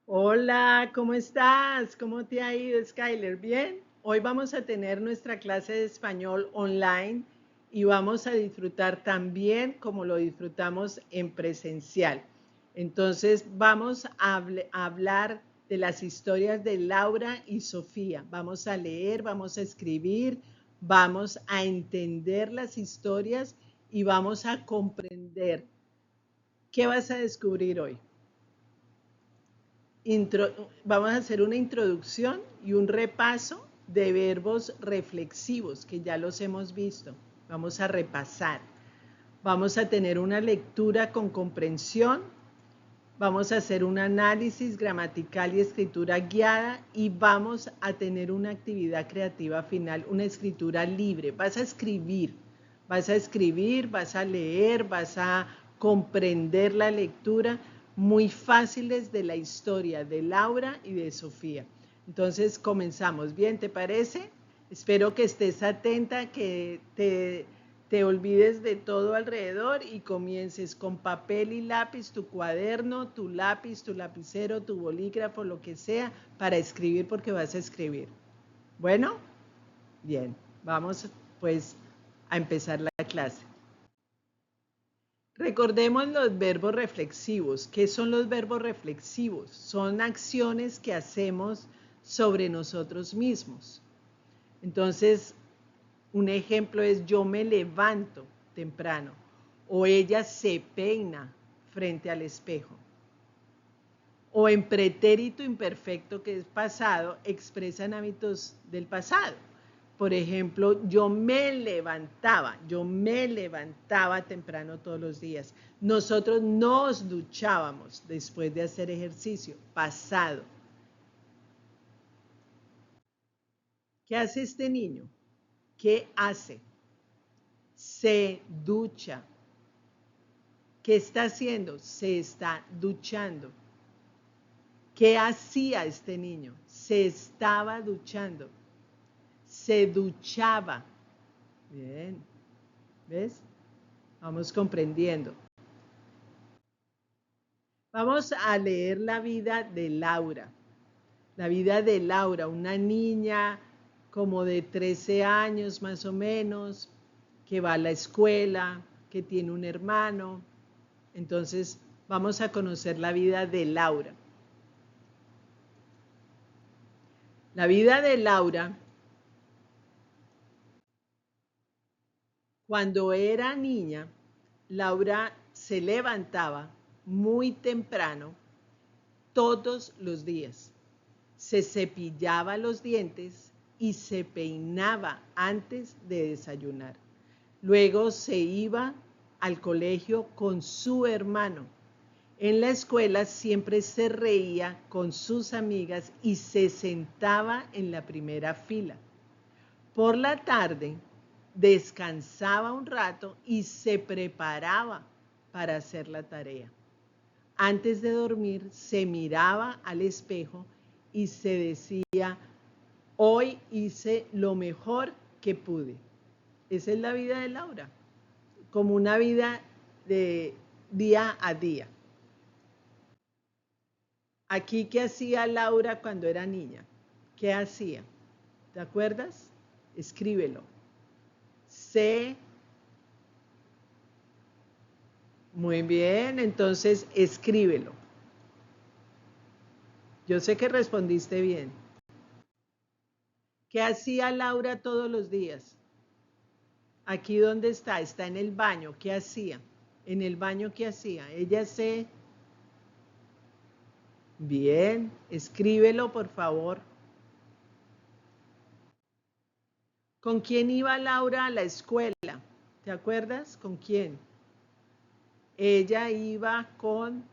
Hola, ¿cómo estás? ¿Cómo te ha ido, Skyler? ¿Bien? Hoy vamos a tener nuestra clase de español online y vamos a disfrutar también como lo disfrutamos en presencial. Entonces, vamos a hablar de las historias de Laura y Sofía. Vamos a leer, vamos a escribir, vamos a entender las historias y vamos a comprender. ¿Qué vas a descubrir hoy? Vamos a hacer una introducción y un repaso de verbos reflexivos que ya los hemos visto. Vamos a repasar. Vamos a tener una lectura con comprensión. Vamos a hacer un análisis gramatical y escritura guiada y vamos a tener una actividad creativa final, una escritura libre. Vas a escribir, vas a leer, vas a comprender la lectura muy fáciles de la historia de Laura y de Sofía. Entonces comenzamos. Bien, ¿te parece? Espero que estés atenta, que te olvides de todo alrededor y comiences con papel y lápiz, tu cuaderno, tu lápiz, tu lapicero, tu bolígrafo, lo que sea, para escribir porque vas a escribir. Bueno, bien, vamos pues a empezar la clase. Recordemos los verbos reflexivos. ¿Qué son los verbos reflexivos? Son acciones que hacemos sobre nosotros mismos. Entonces, un ejemplo es yo me levanto temprano o ella se peina frente al espejo. O en pretérito imperfecto, que es pasado, expresan hábitos del pasado. Por ejemplo, yo me levantaba temprano todos los días. Nosotros nos duchábamos después de hacer ejercicio, pasado. ¿Qué hace este niño? ¿Qué hace? Se ducha. ¿Qué está haciendo? Se está duchando. ¿Qué hacía este niño? Se estaba duchando. Se duchaba. Bien, ¿ves? Vamos comprendiendo. Vamos a leer la vida de Laura. La vida de Laura, una niña como de 13 años más o menos, que va a la escuela, que tiene un hermano. Entonces, vamos a conocer la vida de Laura. La vida de Laura, cuando era niña, Laura se levantaba muy temprano todos los días. Se cepillaba los dientes y se peinaba antes de desayunar. Luego se iba al colegio con su hermano. En la escuela siempre se reía con sus amigas y se sentaba en la primera fila. Por la tarde descansaba un rato y se preparaba para hacer la tarea. Antes de dormir se miraba al espejo y se decía, hoy hice lo mejor que pude. Esa es la vida de Laura, como una vida de día a día. Aquí, ¿qué hacía Laura cuando era niña? ¿Qué hacía? ¿Te acuerdas? Escríbelo. Muy bien, entonces escríbelo. Yo sé que respondiste bien. ¿Qué hacía Laura todos los días? Aquí donde está en el baño. ¿Qué hacía? En el baño, ¿qué hacía? Ella se... Bien, escríbelo por favor. ¿Con quién iba Laura a la escuela? ¿Te acuerdas? ¿Con quién? Ella iba con...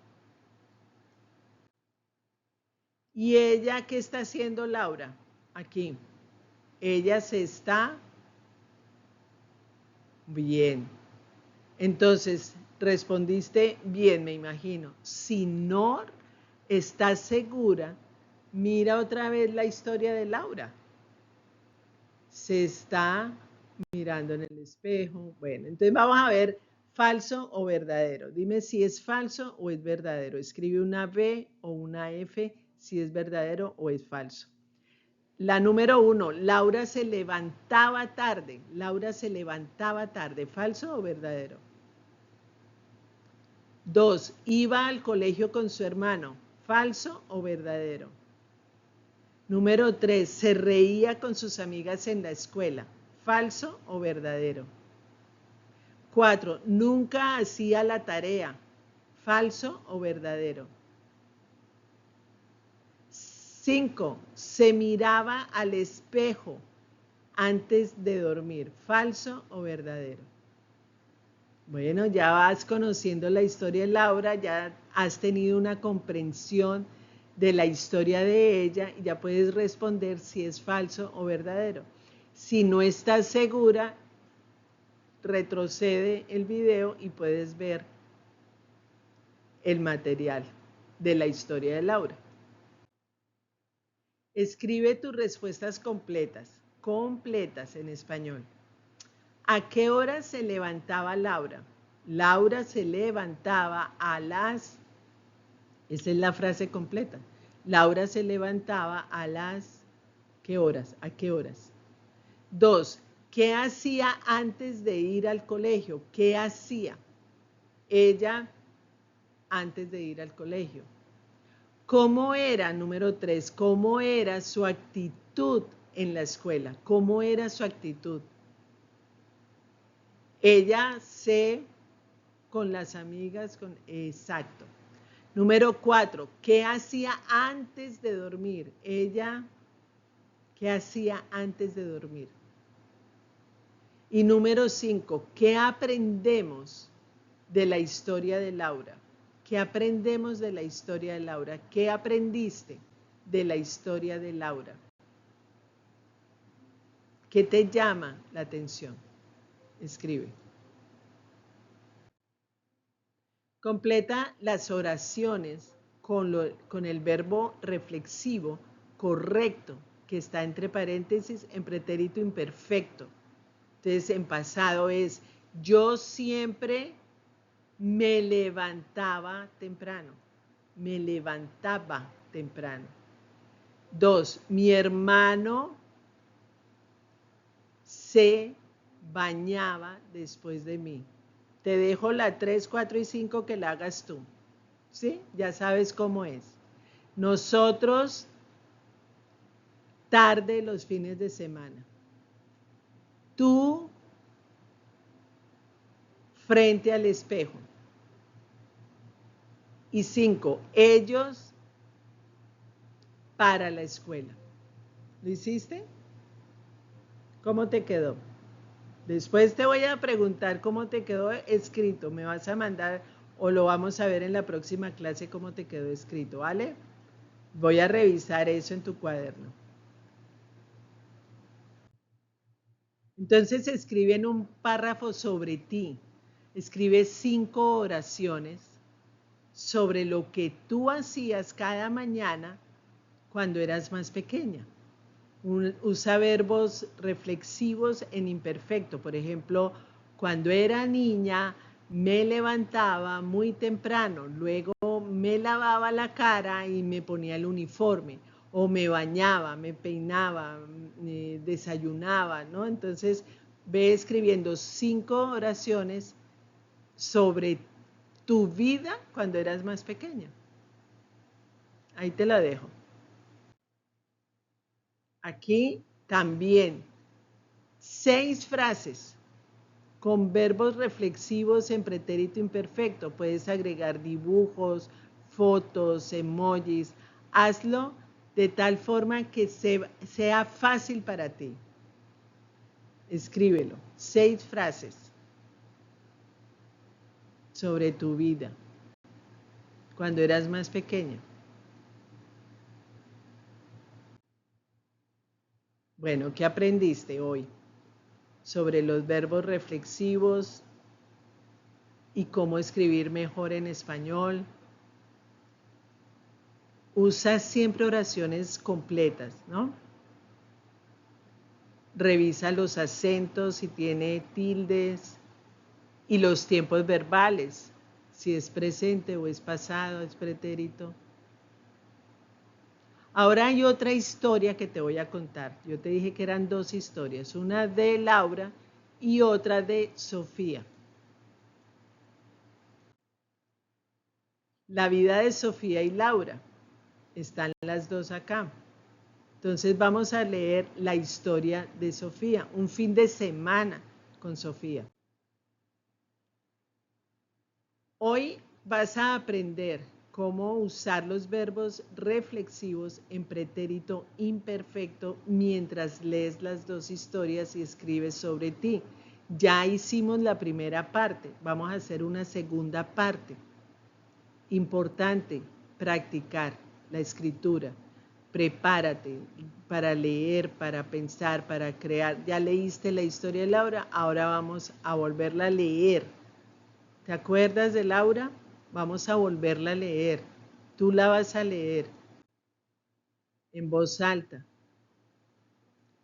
¿Y ella qué está haciendo Laura? Aquí. Ella se está... Bien. Entonces, respondiste bien, me imagino. Si no estás segura, mira otra vez la historia de Laura. Se está mirando en el espejo. Bueno, entonces vamos a ver falso o verdadero. Dime si es falso o es verdadero. Escribe una B o una F si es verdadero o es falso. La número 1, Laura se levantaba tarde. Laura se levantaba tarde, ¿falso o verdadero? 2, iba al colegio con su hermano, ¿falso o verdadero? Número 3, se reía con sus amigas en la escuela, ¿falso o verdadero? 4, nunca hacía la tarea, ¿falso o verdadero? 5, se miraba al espejo antes de dormir, ¿falso o verdadero? Bueno, ya vas conociendo la historia de Laura, ya has tenido una comprensión de la historia de ella y ya puedes responder si es falso o verdadero. Si no estás segura, retrocede el video y puedes ver el material de la historia de Laura. Escribe tus respuestas completas en español. ¿A qué hora se levantaba Laura? Laura se levantaba a las... Esa es la frase completa. Laura se levantaba a las... ¿Qué horas? ¿A qué horas? 2. ¿Qué hacía antes de ir al colegio? ¿Qué hacía ella antes de ir al colegio? ¿Cómo era, número 3, cómo era su actitud en la escuela? ¿Cómo era su actitud? Ella se... con las amigas, exacto. Número 4, ¿qué hacía antes de dormir? Ella, ¿qué hacía antes de dormir? Y número 5, ¿qué aprendemos de la historia de Laura? ¿Qué aprendemos de la historia de Laura? ¿Qué aprendiste de la historia de Laura? ¿Qué te llama la atención? Escribe. Completa las oraciones con el verbo reflexivo correcto, que está entre paréntesis en pretérito imperfecto. Entonces, en pasado es, yo siempre me levantaba temprano. Me levantaba temprano. 2, mi hermano se bañaba después de mí. Te dejo la 3, 4 y 5 que la hagas tú. ¿Sí? Ya sabes cómo es. Nosotros tarde los fines de semana. Tú frente al espejo. Y 5, ellos para la escuela. ¿Lo hiciste? ¿Cómo te quedó? Después te voy a preguntar cómo te quedó escrito. Me vas a mandar o lo vamos a ver en la próxima clase cómo te quedó escrito, ¿vale? Voy a revisar eso en tu cuaderno. Entonces escribe en un párrafo sobre ti. Escribe 5 oraciones sobre lo que tú hacías cada mañana cuando eras más pequeña. Usa verbos reflexivos en imperfecto. Por ejemplo, cuando era niña me levantaba muy temprano, luego me lavaba la cara y me ponía el uniforme, o me bañaba, me peinaba, desayunaba, ¿no? Entonces ve escribiendo 5 oraciones sobre tu vida cuando eras más pequeña. Ahí te la dejo. Aquí también 6 frases con verbos reflexivos en pretérito imperfecto. Puedes agregar dibujos, fotos, emojis. Hazlo de tal forma que sea fácil para ti. Escríbelo. 6 frases sobre tu vida cuando eras más pequeña. Bueno, ¿qué aprendiste hoy sobre los verbos reflexivos y cómo escribir mejor en español? Usa siempre oraciones completas, ¿no? Revisa los acentos, si tiene tildes, y los tiempos verbales, si es presente o es pasado, es pretérito. Ahora hay otra historia que te voy a contar. Yo te dije que eran dos historias, una de Laura y otra de Sofía. La vida de Sofía y Laura. Están las dos acá. Entonces vamos a leer la historia de Sofía, un fin de semana con Sofía. Hoy vas a aprender cómo usar los verbos reflexivos en pretérito imperfecto mientras lees las dos historias y escribes sobre ti. Ya hicimos la primera parte, vamos a hacer una segunda parte. Importante, practicar la escritura. Prepárate para leer, para pensar, para crear. Ya leíste la historia de Laura, ahora vamos a volverla a leer. ¿Te acuerdas de Laura? Vamos a volverla a leer. Tú la vas a leer en voz alta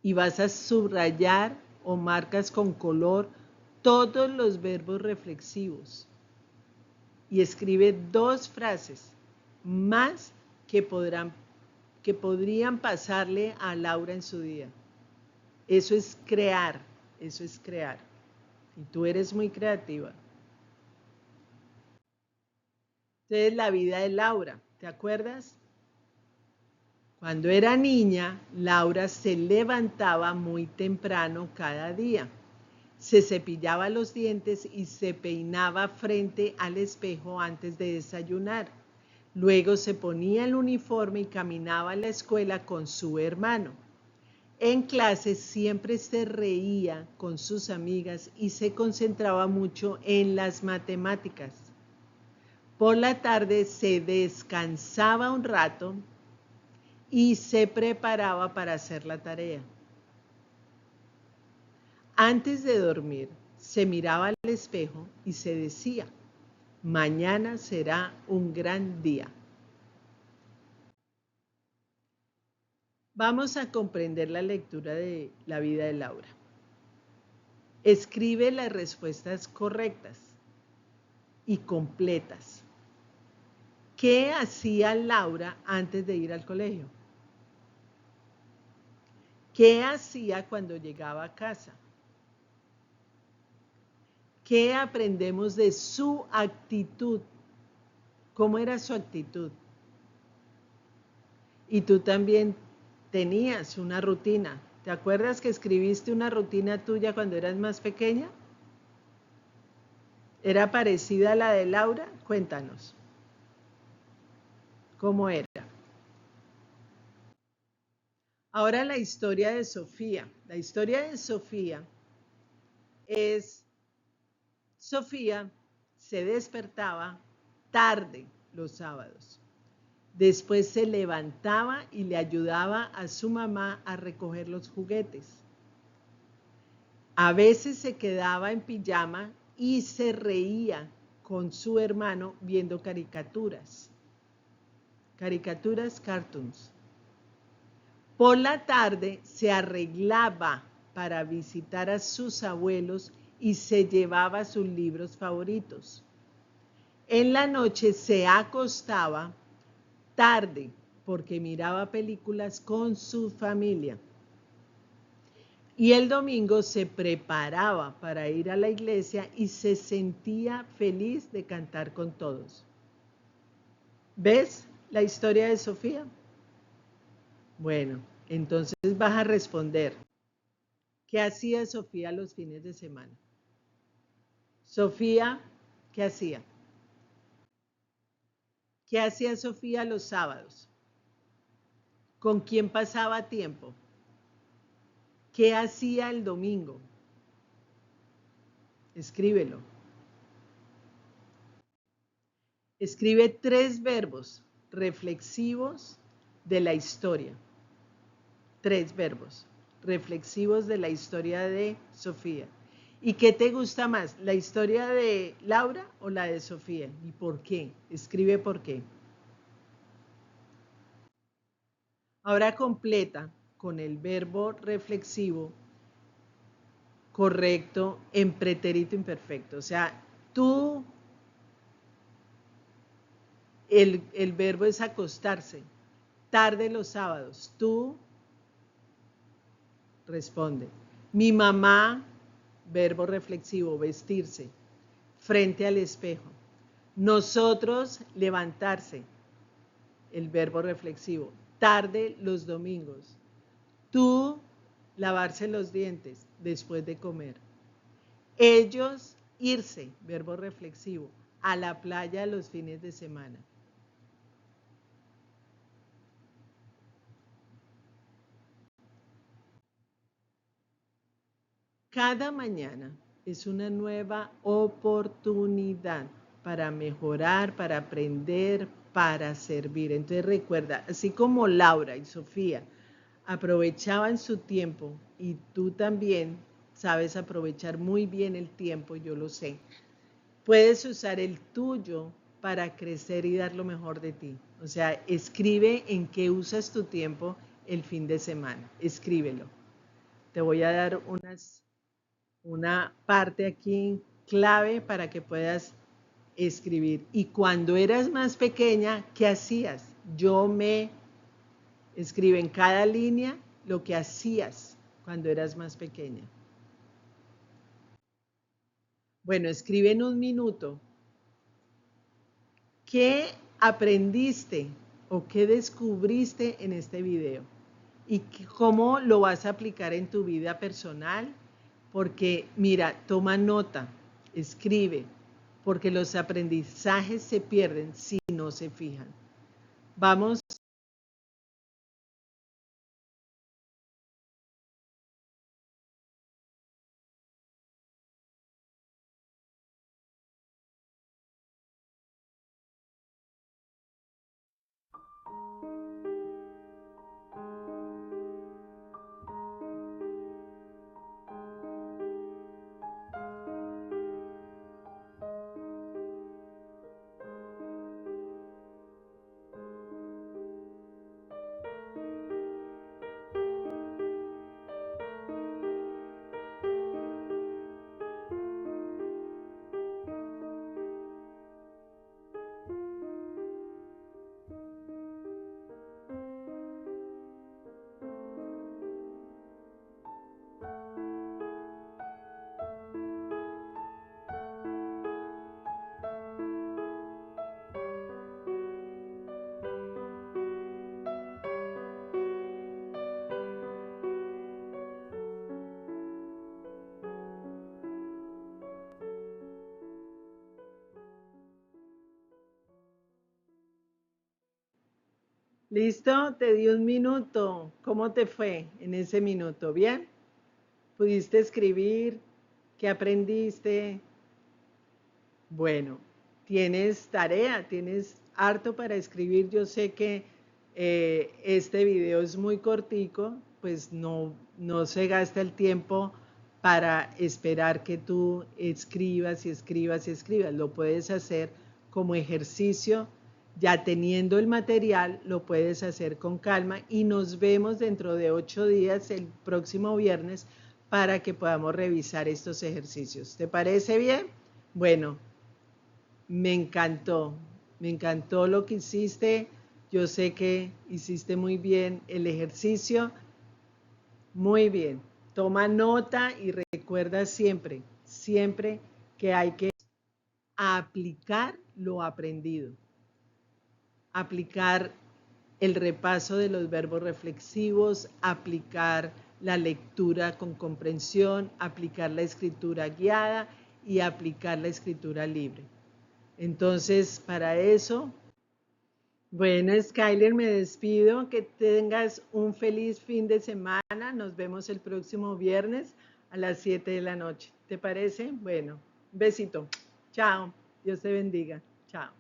y vas a subrayar o marcas con color todos los verbos reflexivos y escribe dos frases más que podrían pasarle a Laura en su día. Eso es crear, eso es crear. Y tú eres muy creativa. Entonces, la vida de Laura, ¿te acuerdas? Cuando era niña, Laura se levantaba muy temprano cada día. Se cepillaba los dientes y se peinaba frente al espejo antes de desayunar. Luego se ponía el uniforme y caminaba a la escuela con su hermano. En clase siempre se reía con sus amigas y se concentraba mucho en las matemáticas. Por la tarde se descansaba un rato y se preparaba para hacer la tarea. Antes de dormir, se miraba al espejo y se decía, mañana será un gran día. Vamos a comprender la lectura de la vida de Laura. Escribe las respuestas correctas y completas. ¿Qué hacía Laura antes de ir al colegio? ¿Qué hacía cuando llegaba a casa? ¿Qué aprendemos de su actitud? ¿Cómo era su actitud? Y tú también tenías una rutina. ¿Te acuerdas que escribiste una rutina tuya cuando eras más pequeña? ¿Era parecida a la de Laura? Cuéntanos. ¿Cómo era? Ahora la historia de Sofía. La historia de Sofía es, Sofía se despertaba tarde los sábados. Después se levantaba y le ayudaba a su mamá a recoger los juguetes. A veces se quedaba en pijama y se reía con su hermano viendo caricaturas. Caricaturas, cartoons. Por la tarde se arreglaba para visitar a sus abuelos y se llevaba sus libros favoritos. En la noche se acostaba tarde porque miraba películas con su familia. Y el domingo se preparaba para ir a la iglesia y se sentía feliz de cantar con todos. ¿Ves la historia de Sofía? Bueno, entonces vas a responder. ¿Qué hacía Sofía los fines de semana? Sofía, ¿qué hacía? ¿Qué hacía Sofía los sábados? ¿Con quién pasaba tiempo? ¿Qué hacía el domingo? Escríbelo. Escribe 3 verbos reflexivos de la historia. 3 verbos reflexivos de la historia de Sofía. ¿Y qué te gusta más, la historia de Laura o la de Sofía? ¿Y por qué? Escribe por qué. Ahora completa con el verbo reflexivo correcto en pretérito imperfecto. O sea, el verbo es acostarse. tarde los sábados. Tú, responde. Mi mamá, verbo reflexivo, vestirse, frente al espejo. Nosotros, levantarse, el verbo reflexivo, tarde los domingos. Tú, lavarse los dientes después de comer. Ellos, irse, verbo reflexivo, a la playa los fines de semana. Cada mañana es una nueva oportunidad para mejorar, para aprender, para servir. Entonces recuerda, así como Laura y Sofía aprovechaban su tiempo y tú también sabes aprovechar muy bien el tiempo, yo lo sé. Puedes usar el tuyo para crecer y dar lo mejor de ti. O sea, escribe en qué usas tu tiempo el fin de semana. Escríbelo. Te voy a dar una parte aquí clave para que puedas escribir. Y cuando eras más pequeña, ¿qué hacías? Escribe en cada línea lo que hacías cuando eras más pequeña. Bueno, escribe en un minuto. ¿Qué aprendiste o qué descubriste en este video? ¿Y cómo lo vas a aplicar en tu vida personal? Porque, mira, toma nota, escribe, porque los aprendizajes se pierden si no se fijan. Vamos. ¿Listo? Te di un minuto. ¿Cómo te fue en ese minuto? ¿Bien? ¿Pudiste escribir? ¿Qué aprendiste? Bueno, tienes tarea, tienes harto para escribir. Yo sé que este video es muy cortico, pues no se gasta el tiempo para esperar que tú escribas y escribas y escribas. Lo puedes hacer como ejercicio, ya teniendo el material, lo puedes hacer con calma y nos vemos dentro de 8 días, el próximo viernes, para que podamos revisar estos ejercicios. ¿Te parece bien? Bueno, me encantó lo que hiciste. Yo sé que hiciste muy bien el ejercicio. Muy bien. Toma nota y recuerda siempre, siempre que hay que aplicar lo aprendido. Aplicar el repaso de los verbos reflexivos, aplicar la lectura con comprensión, aplicar la escritura guiada y aplicar la escritura libre. Entonces, para eso, bueno, Skyler, me despido. Que tengas un feliz fin de semana. Nos vemos el próximo viernes a las 7 de la noche. ¿Te parece? Bueno, un besito. Chao. Dios te bendiga. Chao.